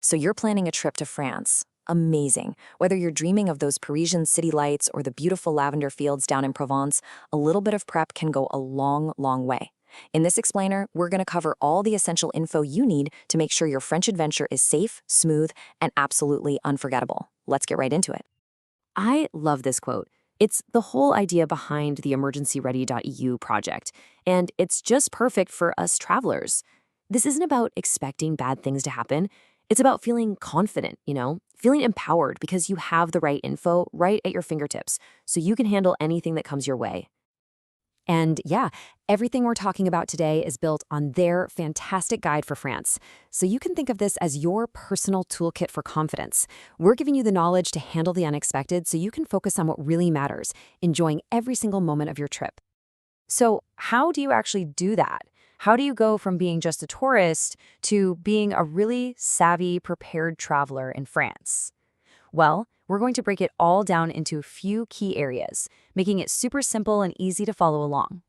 So you're planning a trip to France. Amazing. Whether you're dreaming of those Parisian city lights or the beautiful lavender fields down in Provence, a little bit of prep can go a long, long way. In this explainer, we're going to cover all the essential info you need to make sure your French adventure is safe, smooth, and absolutely unforgettable. Let's get right into it. I love this quote. It's the whole idea behind the EmergencyReady.eu project, and it's just perfect for us travelers. This isn't about expecting bad things to happen. It's about feeling confident, feeling empowered because you have the right info right at your fingertips, so you can handle anything that comes your way. And yeah, everything we're talking about today is built on their fantastic guide for France. So you can think of this as your personal toolkit for confidence. We're giving you the knowledge to handle the unexpected so you can focus on what really matters, enjoying every single moment of your trip. So how do you actually do that? How do you go from being just a tourist to being a really savvy, prepared traveler in France? Well, we're going to break it all down into a few key areas, making it super simple and easy to follow along.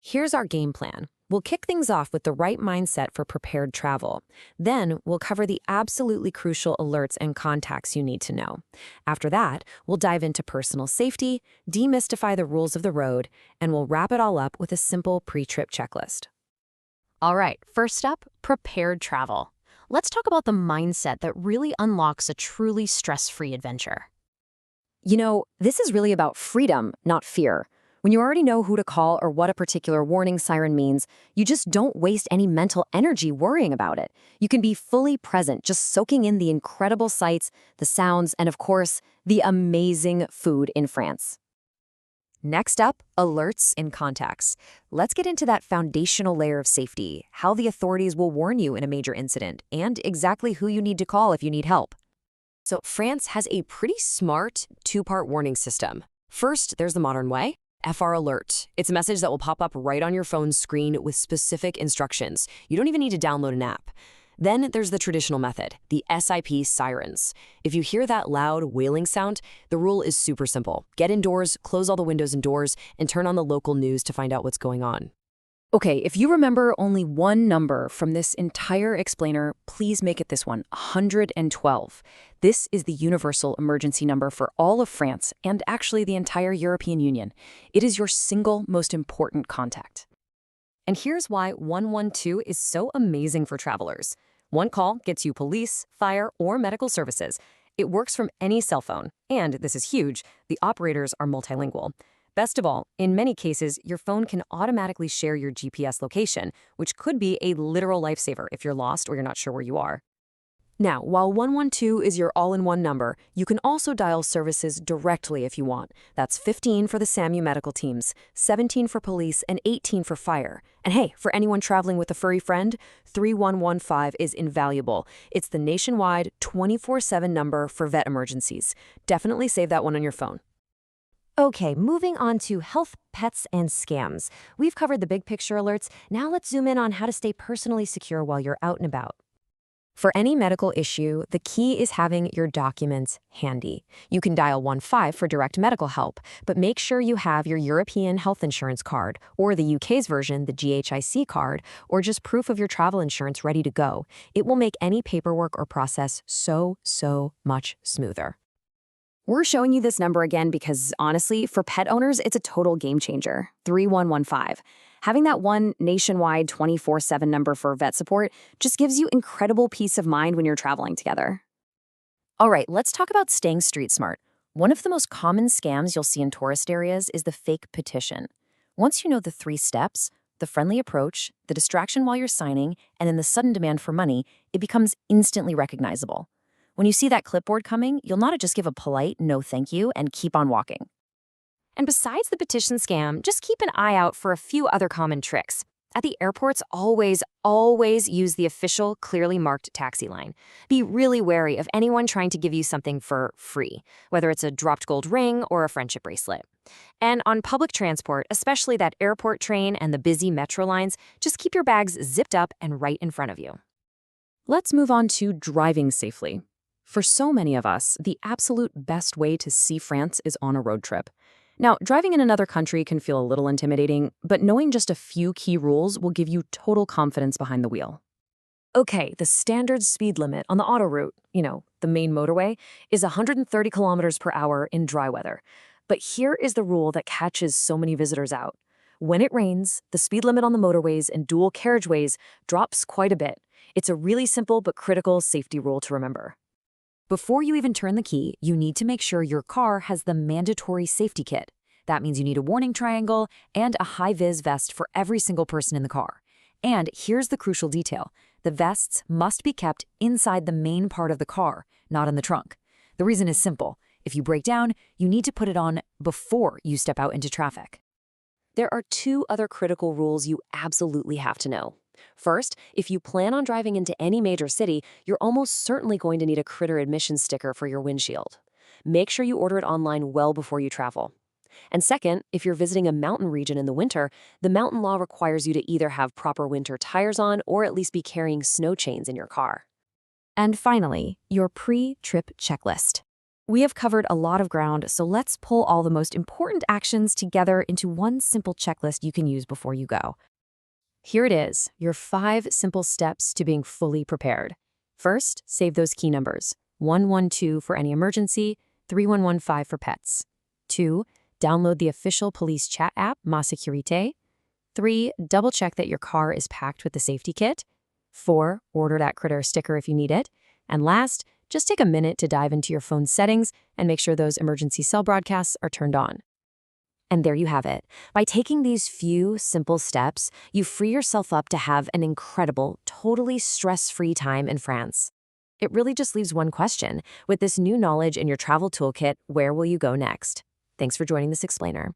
Here's our game plan. We'll kick things off with the right mindset for prepared travel. Then we'll cover the absolutely crucial alerts and contacts you need to know. After that, we'll dive into personal safety, demystify the rules of the road, and we'll wrap it all up with a simple pre-trip checklist. All right, first up, prepared travel. Let's talk about the mindset that really unlocks a truly stress-free adventure. This is really about freedom, not fear. When you already know who to call or what a particular warning siren means, you just don't waste any mental energy worrying about it. You can be fully present, just soaking in the incredible sights, the sounds, and of course, the amazing food in France. Next up, alerts and contacts. Let's get into that foundational layer of safety, how the authorities will warn you in a major incident, and exactly who you need to call if you need help. So France has a pretty smart two-part warning system. First, there's the modern way, FR Alert. It's a message that will pop up right on your phone's screen with specific instructions. You don't even need to download an app. Then there's the traditional method, the SIP sirens. If you hear that loud, wailing sound, the rule is super simple. Get indoors, close all the windows and doors, and turn on the local news to find out what's going on. Okay, if you remember only one number from this entire explainer, please make it this one, 112. This is the universal emergency number for all of France and actually the entire European Union. It is your single most important contact. And here's why 112 is so amazing for travelers. One call gets you police, fire, or medical services. It works from any cell phone. And this is huge, the operators are multilingual. Best of all, in many cases, your phone can automatically share your GPS location, which could be a literal lifesaver if you're lost or you're not sure where you are. Now, while 112 is your all-in-one number, you can also dial services directly if you want. That's 15 for the SAMU medical teams, 17 for police, and 18 for fire. And hey, for anyone traveling with a furry friend, 3115 is invaluable. It's the nationwide 24/7 number for vet emergencies. Definitely save that one on your phone. Okay, moving on to health, pets, and scams. We've covered the big picture alerts. Now let's zoom in on how to stay personally secure while you're out and about. For any medical issue, the key is having your documents handy. You can dial 15 for direct medical help, but make sure you have your European health insurance card, or the UK's version, the GHIC card, or just proof of your travel insurance ready to go. It will make any paperwork or process so much smoother. We're showing you this number again because, honestly, for pet owners, it's a total game changer, 3115. Having that one nationwide 24/7 number for vet support just gives you incredible peace of mind when you're traveling together. All right, let's talk about staying street smart. One of the most common scams you'll see in tourist areas is the fake petition. Once you know the 3 steps, the friendly approach, the distraction while you're signing, and then the sudden demand for money, it becomes instantly recognizable. When you see that clipboard coming, you'll not just give a polite no thank you and keep on walking. And besides the petition scam, just keep an eye out for a few other common tricks. At the airports, always use the official, clearly marked taxi line. Be really wary of anyone trying to give you something for free, whether it's a dropped gold ring or a friendship bracelet. And on public transport, especially that airport train and the busy metro lines, just keep your bags zipped up and right in front of you. Let's move on to driving safely. For so many of us, the absolute best way to see France is on a road trip. Now, driving in another country can feel a little intimidating, but knowing just a few key rules will give you total confidence behind the wheel. Okay, the standard speed limit on the autoroute, the main motorway, is 130 kilometers per hour in dry weather. But here is the rule that catches so many visitors out. When it rains, the speed limit on the motorways and dual carriageways drops quite a bit. It's a really simple but critical safety rule to remember. Before you even turn the key, you need to make sure your car has the mandatory safety kit. That means you need a warning triangle and a high-vis vest for every single person in the car. And here's the crucial detail. The vests must be kept inside the main part of the car, not in the trunk. The reason is simple. If you break down, you need to put it on before you step out into traffic. There are two other critical rules you absolutely have to know. First, if you plan on driving into any major city, you're almost certainly going to need a critter admission sticker for your windshield. Make sure you order it online well before you travel. And second, if you're visiting a mountain region in the winter, the mountain law requires you to either have proper winter tires on or at least be carrying snow chains in your car. And finally, your pre-trip checklist. We have covered a lot of ground, so let's pull all the most important actions together into one simple checklist you can use before you go. Here it is, your 5 simple steps to being fully prepared. First, save those key numbers. 112 for any emergency, 3115 for pets. 2. Download the official police chat app, EmergencyReady. 3. Double-check that your car is packed with the safety kit. 4. Order that critter sticker if you need it. And last, just take a minute to dive into your phone's settings and make sure those emergency cell broadcasts are turned on. And there you have it. By taking these few simple steps, you free yourself up to have an incredible, totally stress-free time in France. It really just leaves one question. With this new knowledge in your travel toolkit, where will you go next? Thanks for joining this explainer.